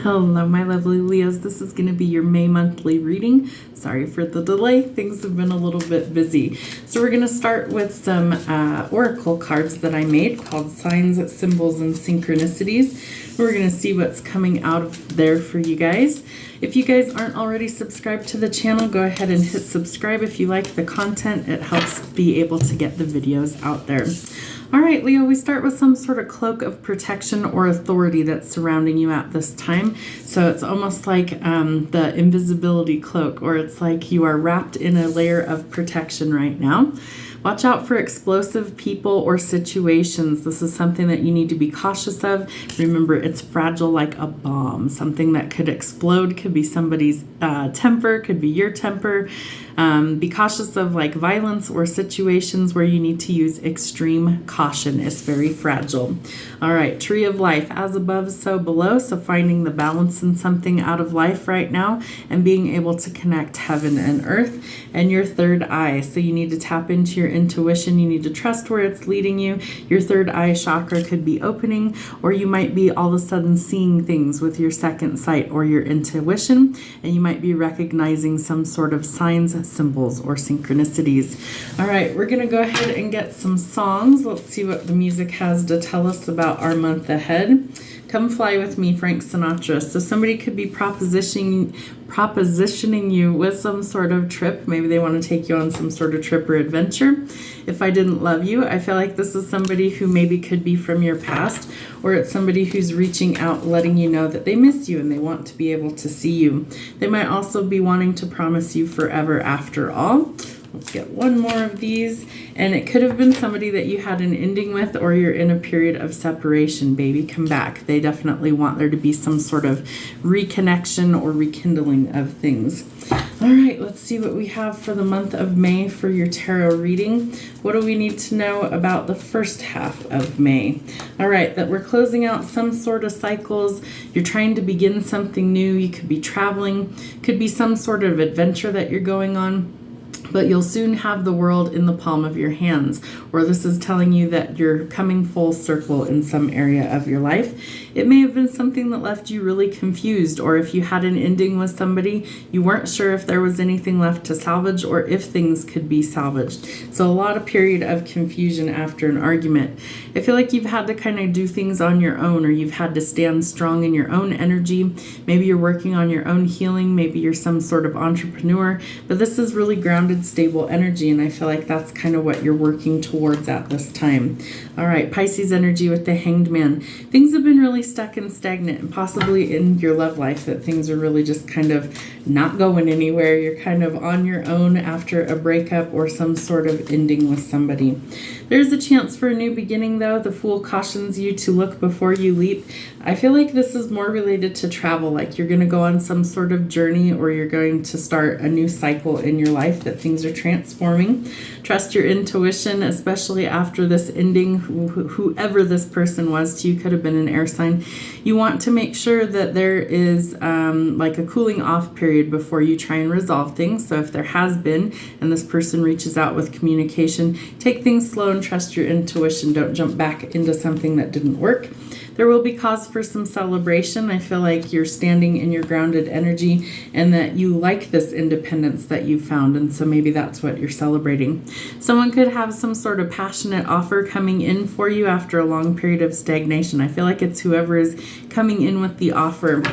Hello, my lovely Leos. This is going to be your May monthly reading. Sorry for the delay. Things have been a little bit busy. So we're going to start with some oracle cards that I made called Signs, Symbols, and Synchronicities. We're going to see what's coming out of there for you guys. If you guys aren't already subscribed to the channel, go ahead and hit subscribe if you like the content. It helps be able to get the videos out there. All right, Leo, we start with some sort of cloak of protection or authority that's surrounding you at this time. So it's almost like the invisibility cloak, or it's like you are wrapped in a layer of protection right now. Watch out for explosive people or situations. This is something that you need to be cautious of. Remember, it's fragile like a bomb. Something that could explode, could be somebody's temper, could be your temper. Be cautious of like violence or situations where you need to use extreme caution. It's very fragile. All right, tree of life, as above, so below. So finding the balance in something out of life right now and being able to connect heaven and earth. And your third eye. So you need to tap into your intuition. You need to trust where it's leading you. Your third eye chakra could be opening, or you might be all of a sudden seeing things with your second sight or your intuition, and you might be recognizing some sort of signs, symbols, or synchronicities. All right, we're going to go ahead and get some songs. Let's see what the music has to tell us about our month ahead. Come Fly With Me, Frank Sinatra. So somebody could be propositioning you with some sort of trip. Maybe they want to take you on some sort of trip or adventure. If I Didn't Love You, I feel like this is somebody who maybe could be from your past, or it's somebody who's reaching out, letting you know that they miss you and they want to be able to see you. They might also be wanting to promise you forever after all. Let's get one more of these. And it could have been somebody that you had an ending with, or you're in a period of separation. Baby, come back. They definitely want there to be some sort of reconnection or rekindling of things. All right, let's see what we have for the month of May for your tarot reading. What do we need to know about the first half of May? All right, that we're closing out some sort of cycles. You're trying to begin something new. You could be traveling, could be some sort of adventure that you're going on. But you'll soon have the world in the palm of your hands, or this is telling you that you're coming full circle in some area of your life. It may have been something that left you really confused, or if you had an ending with somebody, you weren't sure if there was anything left to salvage or if things could be salvaged. So a lot of period of confusion after an argument. I feel like you've had to kind of do things on your own, or you've had to stand strong in your own energy. Maybe you're working on your own healing. Maybe you're some sort of entrepreneur, but this is really grounded, stable energy, and I feel like that's kind of what you're working towards at this time. All right, Pisces energy with the Hanged Man. Things have been really stuck and stagnant, and possibly in your love life that things are really just kind of not going anywhere. You're kind of on your own after a breakup or some sort of ending with somebody. There's a chance for a new beginning, though. The Fool cautions you to look before you leap. I feel like this is more related to travel, like you're going to go on some sort of journey, or you're going to start a new cycle in your life, that things are transforming. Trust your intuition, especially after this ending. Whoever this person was to you, could have been an air sign. You want to make sure that there is like a cooling off period before you try and resolve things. So if there has been, and this person reaches out with communication, take things slow and trust your intuition. Don't jump back into something that didn't work. There will be cause for some celebration. I feel like you're standing in your grounded energy and that you like this independence that you found, and so maybe that's what you're celebrating. Someone could have some sort of passionate offer coming in for you after a long period of stagnation. I feel like it's whoever is coming in with the offer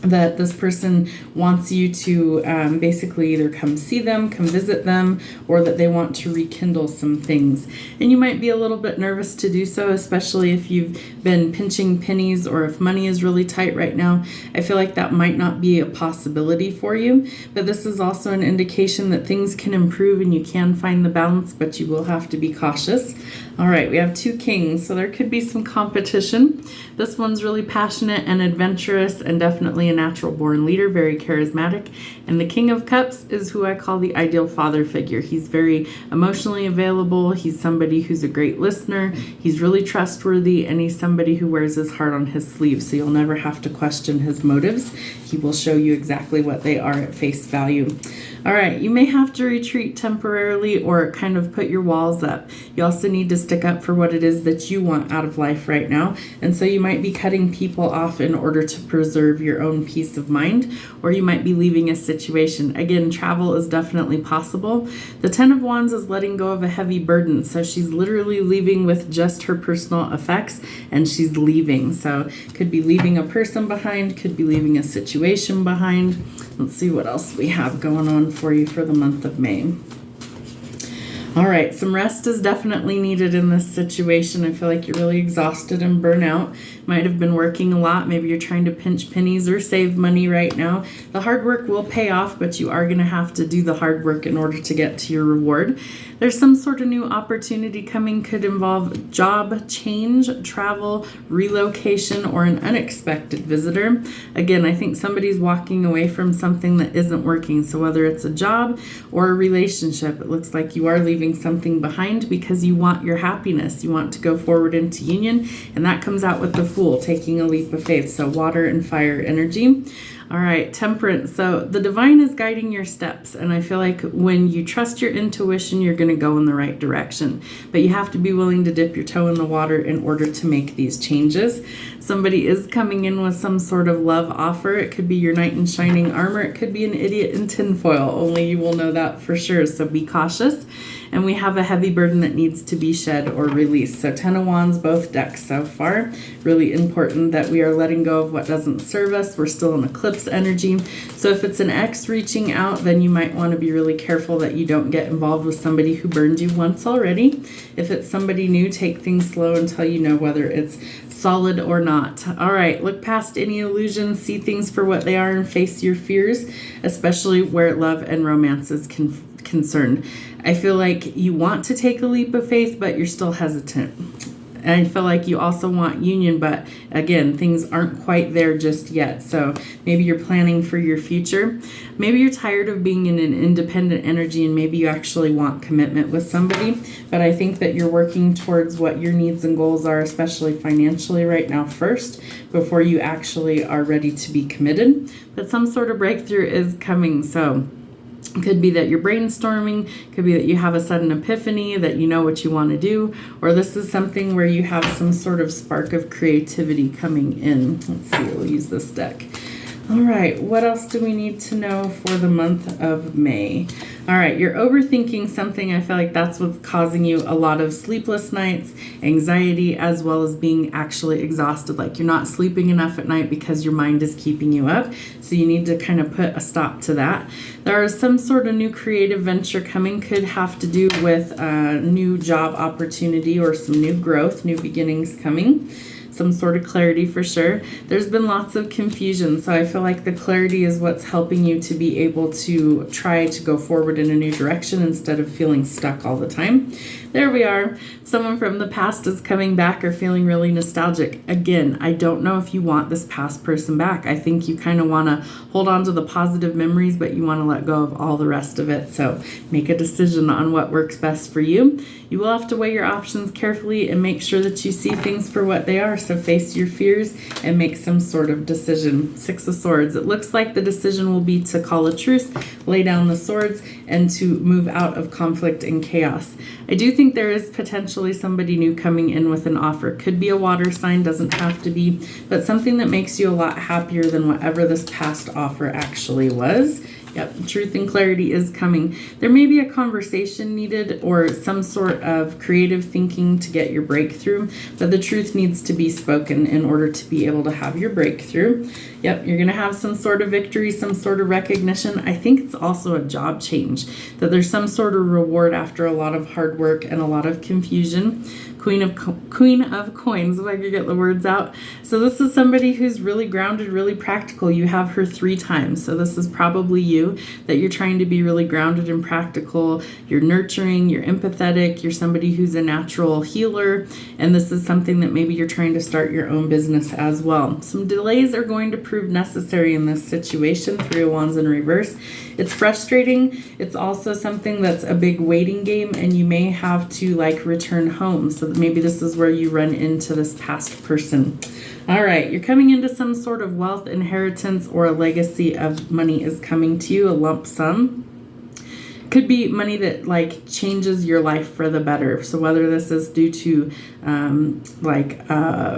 that this person wants you to basically either come see them, come visit them, or that they want to rekindle some things. And you might be a little bit nervous to do so, especially if you've been pinching pennies or if money is really tight right now. I feel like that might not be a possibility for you, but this is also an indication that things can improve and you can find the balance, but you will have to be cautious. All right, we have two kings, so there could be some competition. This one's really passionate and adventurous and definitely a natural born leader, very charismatic. And the King of Cups is who I call the ideal father figure. He's very emotionally available. He's somebody who's a great listener. He's really trustworthy, and he's somebody who wears his heart on his sleeve, so you'll never have to question his motives. He will show you exactly what they are at face value. All right, you may have to retreat temporarily or kind of put your walls up. You also need to stick up for what it is that you want out of life right now. And so you might be cutting people off in order to preserve your own peace of mind, or you might be leaving a situation. Again, travel is definitely possible. The Ten of Wands is letting go of a heavy burden. So she's literally leaving with just her personal effects, and she's leaving. So could be leaving a person behind, could be leaving a situation behind. Let's see what else we have going on for you for the month of May. All right, some rest is definitely needed in this situation. I feel like you're really exhausted and burnt out. Might have been working a lot. Maybe you're trying to pinch pennies or save money right now. The hard work will pay off, but you are going to have to do the hard work in order to get to your reward. There's some sort of new opportunity coming. Could involve job change, travel, relocation, or an unexpected visitor. Again, I think somebody's walking away from something that isn't working. So whether it's a job or a relationship, it looks like you are leaving something behind because you want your happiness. You want to go forward into union, and that comes out with the Fool, taking a leap of faith. So water and fire energy. All right, Temperance. So the divine is guiding your steps, and I feel like when you trust your intuition, you're going to go in the right direction. But you have to be willing to dip your toe in the water in order to make these changes. Somebody is coming in with some sort of love offer. It could be your knight in shining armor. It could be an idiot in tinfoil. Only you will know that for sure, so be cautious. And we have a heavy burden that needs to be shed or released. So 10 of Wands, both decks so far. Really important that we are letting go of what doesn't serve us. We're still in eclipse energy. So if it's an ex reaching out, then you might want to be really careful that you don't get involved with somebody who burned you once already. If it's somebody new, take things slow until you know whether it's solid or not. All right, look past any illusions, see things for what they are, and face your fears, especially where love and romance is concerned. I feel like you want to take a leap of faith, but you're still hesitant. And I feel like you also want union, but again, things aren't quite there just yet. So maybe you're planning for your future. Maybe you're tired of being in an independent energy, and maybe you actually want commitment with somebody. But I think that you're working towards what your needs and goals are, especially financially right now first, before you actually are ready to be committed. But some sort of breakthrough is coming. So it could be that you're brainstorming, could be that you have a sudden epiphany, that you know what you want to do, or this is something where you have some sort of spark of creativity coming in. Let's see, we'll use this deck. All right, what else do we need to know for the month of May? All right, you're overthinking something. I feel like that's what's causing you a lot of sleepless nights, anxiety, as well as being actually exhausted. Like you're not sleeping enough at night because your mind is keeping you up. So you need to kind of put a stop to that. There is some sort of new creative venture coming. Could have to do with a new job opportunity or some new growth, new beginnings coming. Some sort of clarity for sure. There's been lots of confusion, so I feel like the clarity is what's helping you to be able to try to go forward in a new direction instead of feeling stuck all the time. There we are. Someone from the past is coming back or feeling really nostalgic. Again, I don't know if you want this past person back. I think you kind of want to hold on to the positive memories, but you want to let go of all the rest of it. So make a decision on what works best for you. You will have to weigh your options carefully and make sure that you see things for what they are. So face your fears and make some sort of decision. 6 of Swords. It looks like the decision will be to call a truce, lay down the swords, and to move out of conflict and chaos. I do think there is potentially somebody new coming in with an offer. Could be a water sign, doesn't have to be, but something that makes you a lot happier than whatever this past offer actually was. Yep, truth and clarity is coming. There may be a conversation needed or some sort of creative thinking to get your breakthrough, but the truth needs to be spoken in order to be able to have your breakthrough. Yep, you're going to have some sort of victory, some sort of recognition. I think it's also a job change, that there's some sort of reward after a lot of hard work and a lot of confusion. Queen of Coins, if I could get the words out. So this is somebody who's really grounded, really practical. You have her 3 times. So this is probably you, that you're trying to be really grounded and practical. You're nurturing, you're empathetic, you're somebody who's a natural healer. And this is something that maybe you're trying to start your own business as well. Some delays are going to prove necessary in this situation. 3 of Wands in reverse. It's frustrating. It's also something that's a big waiting game, and you may have to return home. So maybe this is where you run into this past person. All right, you're coming into some sort of wealth, inheritance, or a legacy of money is coming to you, a lump sum. Could be money that like changes your life for the better. So whether this is due to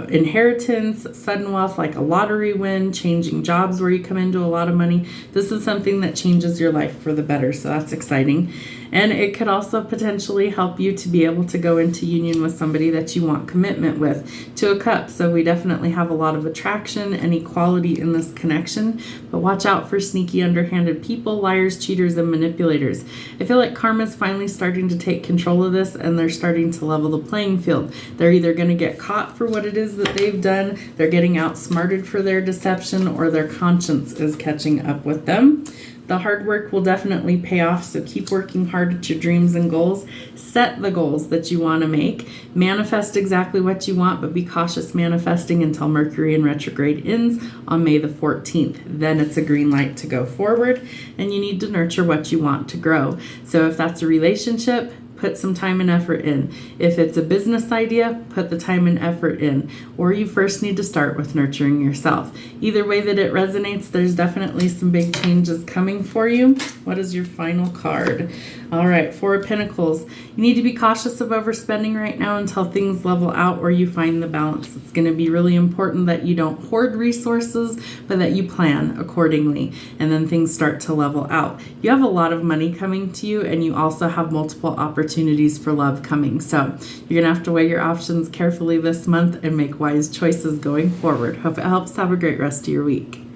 inheritance, sudden wealth, like a lottery win, changing jobs where you come into a lot of money, this is something that changes your life for the better. So that's exciting. And it could also potentially help you to be able to go into union with somebody that you want commitment with. Two of Cups, so we definitely have a lot of attraction and equality in this connection, but watch out for sneaky, underhanded people, liars, cheaters, and manipulators. I feel like karma's finally starting to take control of this, and they're starting to level the playing field. They're either going to get caught for what it is that they've done, they're getting outsmarted for their deception, or their conscience is catching up with them. The hard work will definitely pay off, so keep working hard at your dreams and goals. Set the goals that you want to make. Manifest exactly what you want, but be cautious manifesting until Mercury in retrograde ends on May the 14th. Then it's a green light to go forward, and you need to nurture what you want to grow. So if that's a relationship, put some time and effort in. If it's a business idea, put the time and effort in. Or you first need to start with nurturing yourself. Either way that it resonates, there's definitely some big changes coming for you. What is your final card? All right, Four of Pentacles. You need to be cautious of overspending right now until things level out or you find the balance. It's going to be really important that you don't hoard resources, but that you plan accordingly, and then things start to level out. You have a lot of money coming to you, and you also have multiple opportunities for love coming. So you're going to have to weigh your options carefully this month and make wise choices going forward. Hope it helps. Have a great rest of your week.